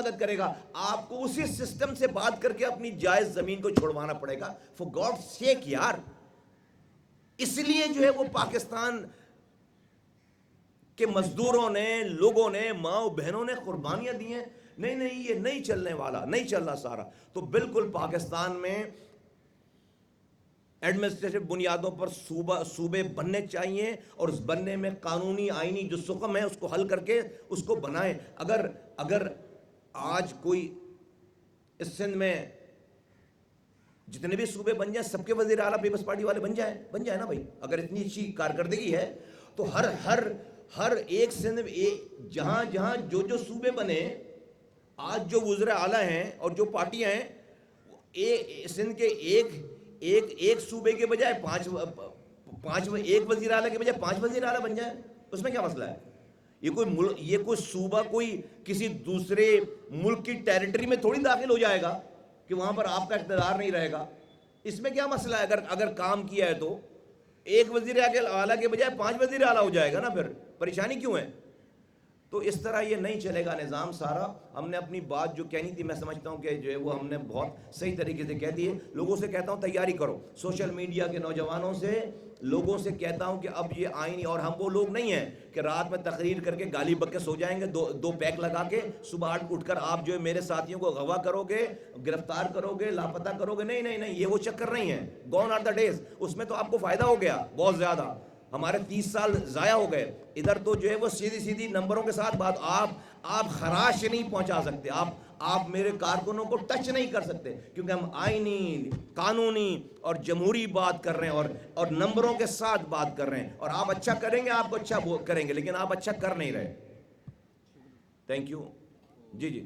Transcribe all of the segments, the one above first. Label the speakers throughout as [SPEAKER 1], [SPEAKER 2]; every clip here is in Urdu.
[SPEAKER 1] مدد کرے گا. آپ کو اسی سسٹم سے بات کر کے اپنی جائز زمین کو چھوڑوانا پڑے گا. فور گاڈ سیک یار. اس لیے جو ہے وہ پاکستان کہ مزدوروں نے, لوگوں نے, ماں بہنوں نے قربانیاں دی ہیں. نہیں یہ نہیں چلنے والا, نہیں چل رہا سارا. تو بالکل پاکستان میں ایڈمنسٹریٹو بنیادوں پر صوبے بننے چاہیے, اور اس بننے میں قانونی آئینی جو سقم ہے اس کو حل کر کے اس کو بنائیں. اگر آج کوئی اس سندھ میں جتنے بھی صوبے بن جائیں سب کے وزیر اعلیٰ پیپلز پارٹی والے بن جائیں نا بھائی. اگر اتنی اچھی کارکردگی ہے تو ہر ایک سندھ میں جہاں جو صوبے بنے, آج جو وزراء اعلیٰ ہیں اور جو پارٹیاں ہیں, سندھ کے ایک صوبے کے بجائے ایک وزیر اعلیٰ کے بجائے 5 وزیر اعلیٰ بن جائیں. اس میں کیا مسئلہ ہے؟ یہ کوئی صوبہ کوئی کسی دوسرے ملک کی ٹیریٹری میں تھوڑی داخل ہو جائے گا کہ وہاں پر آپ کا اقتدار نہیں رہے گا. اس میں کیا مسئلہ ہے؟ اگر کام کیا ہے تو ایک وزیر اعلیٰ کے بجائے 5 وزیر اعلیٰ ہو جائے گا نا, پھر پریشانی کیوں ہے؟ تو اس طرح یہ نہیں چلے گا نظام سارا. ہم نے اپنی بات جو کہنی تھی, میں سمجھتا ہوں کہ جو ہے وہ ہم نے بہت صحیح طریقے سے کہہ دی ہے. لوگوں سے کہتا ہوں تیاری کرو, سوشل میڈیا کے نوجوانوں سے, لوگوں سے کہتا ہوں کہ اب یہ آئینی, اور ہم وہ لوگ نہیں ہیں کہ رات میں تقریر کر کے گالی بک کے سو جائیں گے, دو پیک لگا کے صبح اٹھ کر آپ جو ہے میرے ساتھیوں کو اغوا کرو گے, گرفتار کرو گے, لاپتہ کرو گے. نہیں یہ وہ چکر نہیں ہے. Gone are the days. اس میں تو آپ کو فائدہ ہو گیا بہت زیادہ. ہمارے 30 سال ضائع ہو گئے. ادھر تو جو ہے وہ سیدھی نمبروں کے ساتھ بات, آپ خراش نہیں پہنچا سکتے, آپ میرے کارکنوں کو ٹچ نہیں کر سکتے, کیونکہ ہم آئینی, قانونی اور جمہوری بات کر رہے ہیں اور نمبروں کے ساتھ بات کر رہے ہیں. اور آپ اچھا کریں گے, آپ کو اچھا کریں گے, لیکن آپ اچھا کر نہیں رہے. Thank you. جی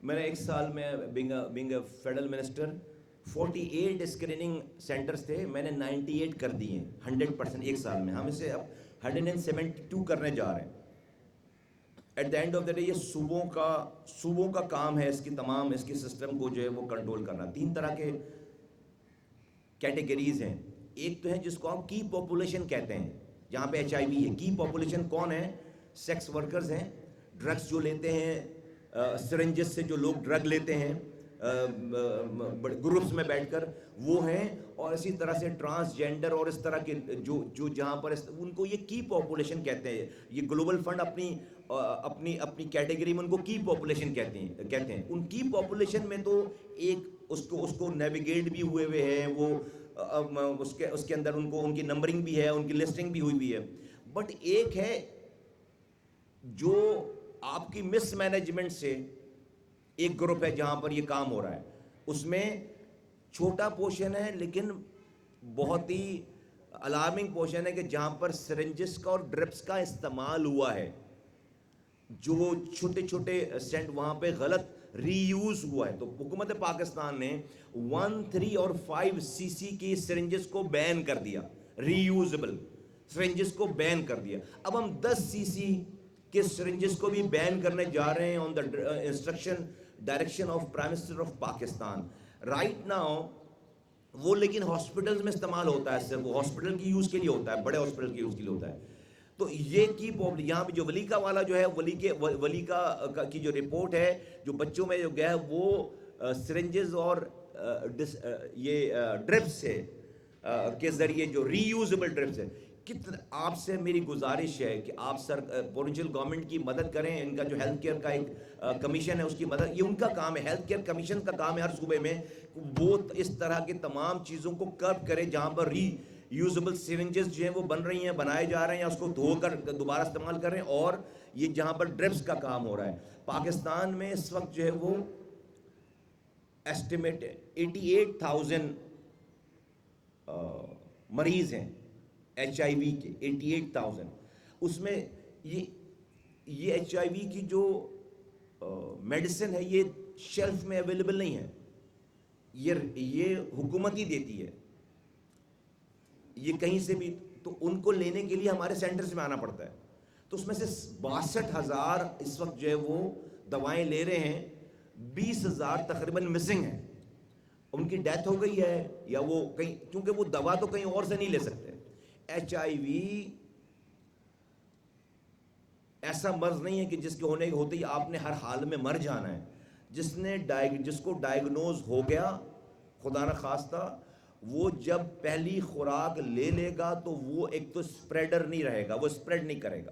[SPEAKER 1] میں نے ایک سال میں being a federal minister 48 screening centres تھے, میں نے 98 کر دی ہیں 100% ایک سال میں. ہم اسے اب 172 کرنے جا رہے ہیں. At the end of the day یہ صوبوں کا کام ہے, اس کی سسٹم کو جو ہے وہ کنٹرول کرنا. 3 طرح کے کیٹیگریز ہیں. ایک تو ہے جس کو ہم کی پاپولیشن کہتے ہیں, جہاں پہ HIV ہے. کی پاپولیشن کون ہے؟ سیکس ورکرز ہیں, ڈرگس جو لیتے ہیں, سرنجز سے جو لوگ ڈرگ لیتے ہیں گروپس میں بیٹھ کر, وہ ہیں. اور اسی طرح سے ٹرانسجینڈر اور اس طرح کے جو جہاں پر ان کو یہ کی پاپولیشن کہتے ہیں. یہ گلوبل فنڈ اپنی کیٹیگری میں ان کو کی پاپولیشن کہتے ہیں. ان کی پاپولیشن میں تو ایک اس کو نیویگیٹ بھی ہوئے ہیں, وہ اس کے اندر ان کی نمبرنگ بھی ہے, ان کی لسٹنگ بھی ہوئی ہے. بٹ ایک ہے جو آپ کی مس مینجمنٹ سے ایک گروپ ہے جہاں پر یہ کام ہو رہا ہے. اس میں چھوٹا پورشن ہے لیکن بہت ہی الارمنگ پورشن ہے کہ جہاں پر سرنجز کا اور ڈرپس کا استعمال ہوا ہے, جو چھوٹے سینٹ وہاں پہ غلط ری یوز ہوا ہے. تو حکومت پاکستان نے 1, 3 اور 5 cc کی سرنجز کو بین کر دیا, ری یوزبل سرنجز کو بین کر دیا. اب ہم 10 cc کے سرنجز کو بھی بین کرنے جا رہے ہیں on the instruction direction of prime minister of Pakistan. Right now وہ لیکن ہاسپٹلز میں استعمال ہوتا ہے, صرف وہ ہاسپٹل کی یوز کے لیے ہوتا ہے, بڑے ہاسپٹل کی یوز کے لیے ہوتا ہے. تو یہ کی یہاں پہ جو ولیکا والا جو ہے, ولیکا کی جو رپورٹ ہے, جو بچوں میں جو گیا ہے, وہ سرنجز اور یہ ڈرپس سے کے ذریعے جو ری یوزبل ڈرپس ہے. آپ سے میری گزارش ہے کہ آپ پروونشل گورنمنٹ کی مدد کریں. ان کا جو ہیلتھ کیئر کا ایک کمیشن ہے اس کی مدد, یہ ان کا کام ہے, ہیلتھ کیئر کمیشن کا کام ہے ہر صوبے میں, وہ اس طرح کی تمام چیزوں کو کرب کرے جہاں پر ری یوزبل سرنجز جو ہیں وہ بن رہی ہیں, بنائے جا رہے ہیں, اس کو دھو کر دوبارہ استعمال کر رہے ہیں. اور یہ جہاں پر ڈرپس کا کام ہو رہا ہے پاکستان میں اس وقت جو ہے وہ ایسٹیمیٹ 88,000 مریض ہیں HIV کے, 88,000. اس میں یہ HIV کی جو میڈیسن ہے یہ شیلف میں اویلیبل نہیں ہے, یہ حکومت ہی دیتی ہے. یہ کہیں سے بھی، تو ان کو لینے کے لیے ہمارے سینٹرز میں آنا پڑتا ہے. تو اس میں سے 62,000 اس وقت جو ہے وہ دوائیں لے رہے ہیں، 20,000 تقریباً مسنگ ہیں، ان کی ڈیتھ ہو گئی ہے یا وہ کہیں، کیونکہ وہ دوا تو کہیں اور سے نہیں لے سکتے. ایچ آئی وی ایسا مرض نہیں ہے کہ جس کے ہوتے ہی آپ نے ہر حال میں مر جانا ہے. جس کو ڈائیگنوز ہو گیا خدا نخواستہ، وہ جب پہلی خوراک لے لے گا تو وہ ایک تو اسپریڈر نہیں رہے گا، وہ اسپریڈ نہیں کرے گا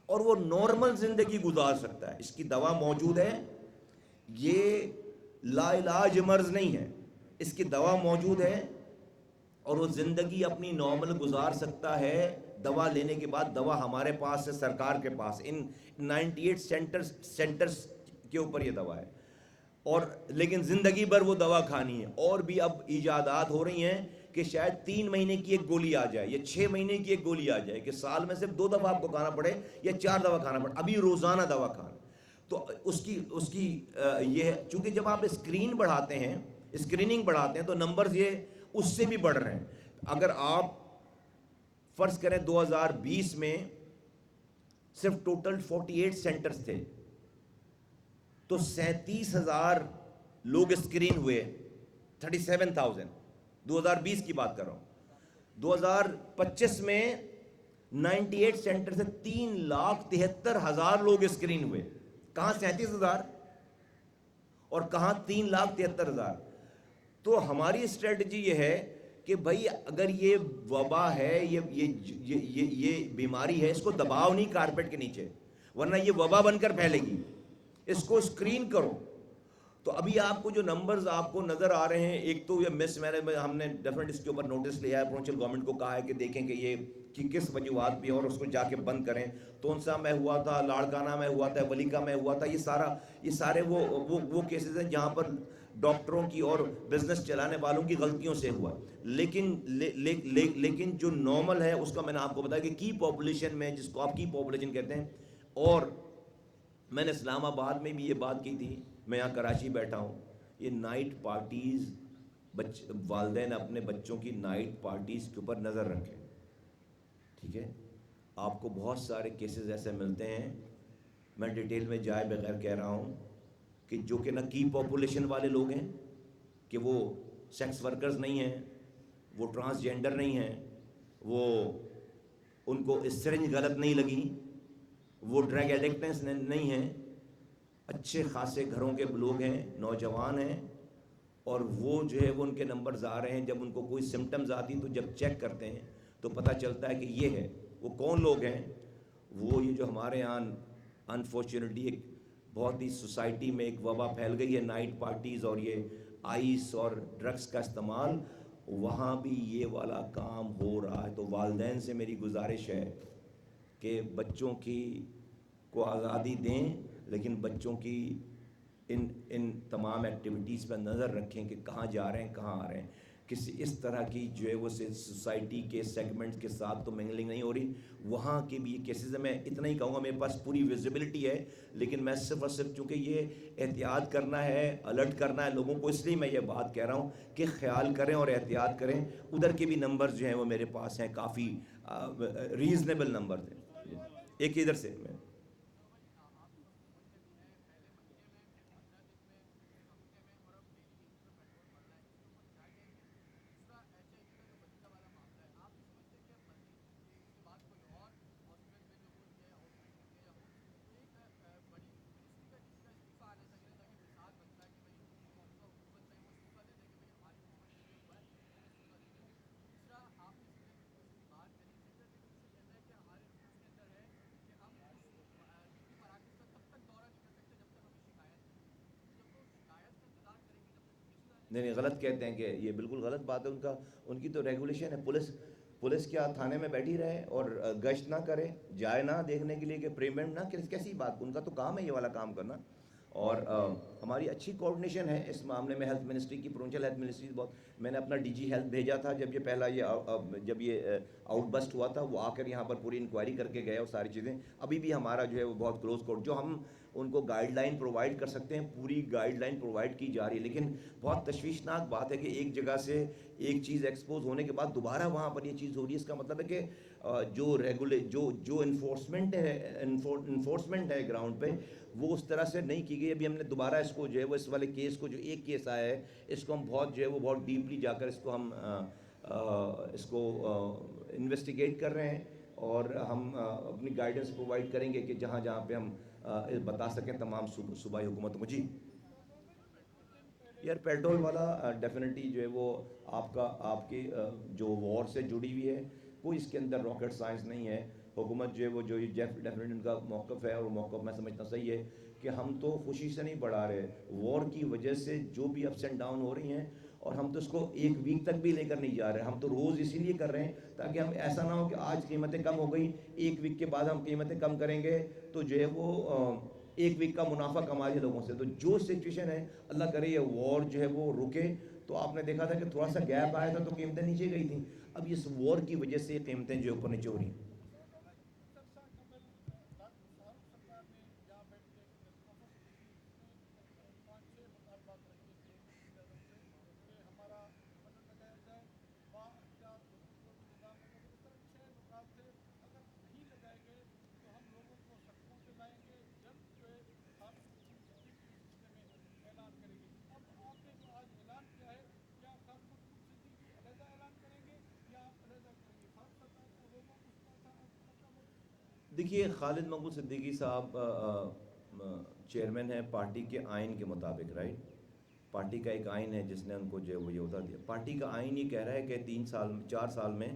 [SPEAKER 1] اور وہ نارمل زندگی گزار سکتا ہے. اس کی دوا موجود ہے، یہ لا علاج مرض نہیں ہے، اس کی دوا موجود ہے اور وہ زندگی اپنی نارمل گزار سکتا ہے. دوا لینے کے بعد دوا ہمارے پاس ہے، سرکار کے پاس، ان 98 سینٹرز کے اوپر یہ دوا ہے. اور لیکن زندگی بھر وہ دوا کھانی ہے. اور بھی اب ایجادات ہو رہی ہیں کہ شاید 3 مہینے کی ایک گولی آ جائے یا 6 مہینے کی ایک گولی آ جائے کہ سال میں صرف 2 دفعہ آپ کو کھانا پڑے یا 4 دفعہ کھانا پڑے. ابھی روزانہ دوا کھانا. تو اس کی یہ ہے، چونکہ جب آپ اسکریننگ بڑھاتے ہیں تو نمبرز یہ اس سے بھی بڑھ رہے ہیں. اگر آپ فرض کریں 2020 میں صرف ٹوٹل 48 سینٹرز تھے تو 37,000 لوگ اسکرین ہوئے. 37,000 2020 کی بات کر رہا ہوں. 2025 میں 98 سینٹر سے 3,73,000 لوگ اسکرین ہوئے. کہاں 37,000 اور کہاں 3,73,000. تو ہماری اسٹریٹجی یہ ہے کہ بھائی اگر یہ وبا ہے، یہ بیماری ہے، اس کو دباؤ نہیں کارپیٹ کے نیچے، ورنہ یہ وبا بن کر پھیلے گی. اس کو اسکرین کرو. تو ابھی آپ کو جو نمبرز آپ کو نظر آ رہے ہیں، ایک تو یہ ہم نے ڈیفینیٹ اس کے اوپر نوٹس لیا ہے، پروونشل گورنمنٹ کو کہا ہے کہ دیکھیں کہ یہ کس وجوہات بھی اور اس کو جا کے بند کریں. تونسا میں ہوا تھا، لاڑکانہ میں ہوا تھا، ولیکا میں ہوا تھا. یہ سارے وہ کیسز ہیں جہاں پر ڈاکٹروں کی اور بزنس چلانے والوں کی غلطیوں سے ہوا. لیکن جو نارمل ہے اس کا میں نے آپ کو بتایا کہ کی پاپولیشن میں، جس کو آپ کی پاپولیشن کہتے ہیں. اور میں نے اسلام آباد میں بھی یہ بات کی تھی، میں یہاں کراچی بیٹھا ہوں. یہ نائٹ پارٹیز، والدین اپنے بچوں کی نائٹ پارٹیز کے اوپر نظر رکھیں. ٹھیک ہے، آپ کو بہت سارے کیسز ایسے ملتے ہیں، میں ڈیٹیل میں جائے بغیر کہہ رہا ہوں، کہ جو کہ نہ کی پاپولیشن والے لوگ ہیں، کہ وہ سیکس ورکرز نہیں ہیں، وہ ٹرانسجینڈر نہیں ہیں، وہ ان کو سرنج غلط نہیں لگی، وہ ڈرگ ایڈکٹس نہیں ہیں، اچھے خاصے گھروں کے لوگ ہیں، نوجوان ہیں، اور وہ جو ہے وہ ان کے نمبرز آ رہے ہیں. جب ان کو کوئی سمٹمز آتی تو جب چیک کرتے ہیں تو پتہ چلتا ہے کہ یہ ہے. وہ کون لوگ ہیں؟ وہ یہ جو ہمارے یہاں انفارچونیٹلی ایک بہت ہی سوسائٹی میں ایک وبا پھیل گئی ہے، نائٹ پارٹیز اور یہ آئس اور ڈرگس کا استعمال، وہاں بھی یہ والا کام ہو رہا ہے. تو والدین سے میری گزارش ہے کہ بچوں کو آزادی دیں، لیکن بچوں کی ان تمام ایکٹیویٹیز پہ نظر رکھیں کہ کہاں جا رہے ہیں، کہاں آ رہے ہیں. کسی اس طرح کی جو ہے وہ سوسائٹی کے سیگمنٹ کے ساتھ تو منگلنگ نہیں ہو رہی. وہاں کے بھی یہ کیسز ہیں. میں اتنا ہی کہوں گا، میرے پاس پوری ویزیبلٹی ہے، لیکن میں صرف اور صرف چونکہ یہ احتیاط کرنا ہے، الرٹ کرنا ہے لوگوں کو، اس لیے میں یہ بات کہہ رہا ہوں کہ خیال کریں اور احتیاط کریں. ادھر کے بھی نمبرز جو ہیں وہ میرے پاس ہیں، کافی ریزنیبل نمبرز ہیں. ایک ادھر سے میں نہیں غلط کہتے ہیں کہ یہ بالکل غلط بات ہے. ان کی تو ریگولیشن ہے. پولیس کیا تھانے میں بیٹھی رہے اور گشت نہ کرے، جائے نہ دیکھنے کے لیے کہ پیمنٹ نہ، کیسی بات؟ ان کا تو کام ہے یہ والا کام کرنا. اور ہماری اچھی کوآرڈینیشن ہے اس معاملے میں. ہیلتھ منسٹری کی، پروونشل ہیلتھ منسٹری بہت، میں نے اپنا ڈی جی ہیلتھ بھیجا تھا جب یہ پہلا جب یہ آؤٹ بسٹ ہوا تھا، وہ آ کر یہاں پر پوری انکوائری کر کے گئے اور ساری چیزیں. ابھی بھی ہمارا جو ہے وہ بہت کلوز جو ہم ان کو گائیڈ لائن پرووائڈ کر سکتے ہیں، پوری گائیڈ لائن پرووائڈ کی جا رہی ہے. لیکن بہت تشویشناک بات ہے کہ ایک جگہ سے ایک چیز ایکسپوز ہونے کے بعد دوبارہ وہاں پر یہ چیز ہو رہی ہے. اس کا مطلب ہے کہ جو انفورسمنٹ ہے گراؤنڈ پہ وہ اس طرح سے نہیں کی گئی. ابھی ہم نے دوبارہ اس کو جو ہے وہ اس والے کیس کو جو ایک کیس آیا ہے اس کو ہم بہت جو ہے وہ بہت ڈیپلی جا کر اس کو ہم اس کو انویسٹیگیٹ کر رہے ہیں اور ہم اپنی گائیڈنس پرووائڈ کریں گے کہ جہاں جہاں پہ ہم بتا سکیں تمام صوبائی حکومتوں کو. جی یار پیٹرول والا ڈیفینیٹلی جو ہے وہ آپ کی جو وار سے جڑی ہوئی ہے، کوئی اس کے اندر راکٹ سائنس نہیں ہے. حکومت جو ہے وہ جو ڈیفینیٹلی ان کا موقف ہے اور وہ موقف میں سمجھتا صحیح ہے کہ ہم تو خوشی سے نہیں بڑھا رہے، وار کی وجہ سے جو بھی اپس اینڈ ڈاؤن ہو رہی ہیں اور ہم تو اس کو ایک ویک تک بھی لے کر نہیں جا رہے. ہم تو روز اسی لیے کر رہے ہیں تاکہ ہم ایسا نہ ہو کہ آج قیمتیں کم ہو گئی، ایک ویک کے بعد ہم قیمتیں کم کریں گے تو جو ہے وہ ایک ویک کا منافع کما لیا لوگوں سے. تو جو سچویشن ہے اللہ کرے یہ وار جو ہے وہ رکے. تو آپ نے دیکھا تھا کہ تھوڑا سا گیپ آیا تھا تو قیمتیں نیچے گئی تھیں، اب اس وار کی وجہ سے یہ قیمتیں جو اوپر نیچے ہو رہی ہیں. دیکھیے خالد مقبول صدیقی صاحب چیئرمین ہیں پارٹی کے آئین کے مطابق، رائٹ. پارٹی کا ایک آئین ہے جس نے ان کو جو ہے وہ یہ عہدہ دیا. پارٹی کا آئین یہ کہہ رہا ہے کہ 3 سال 4 سال میں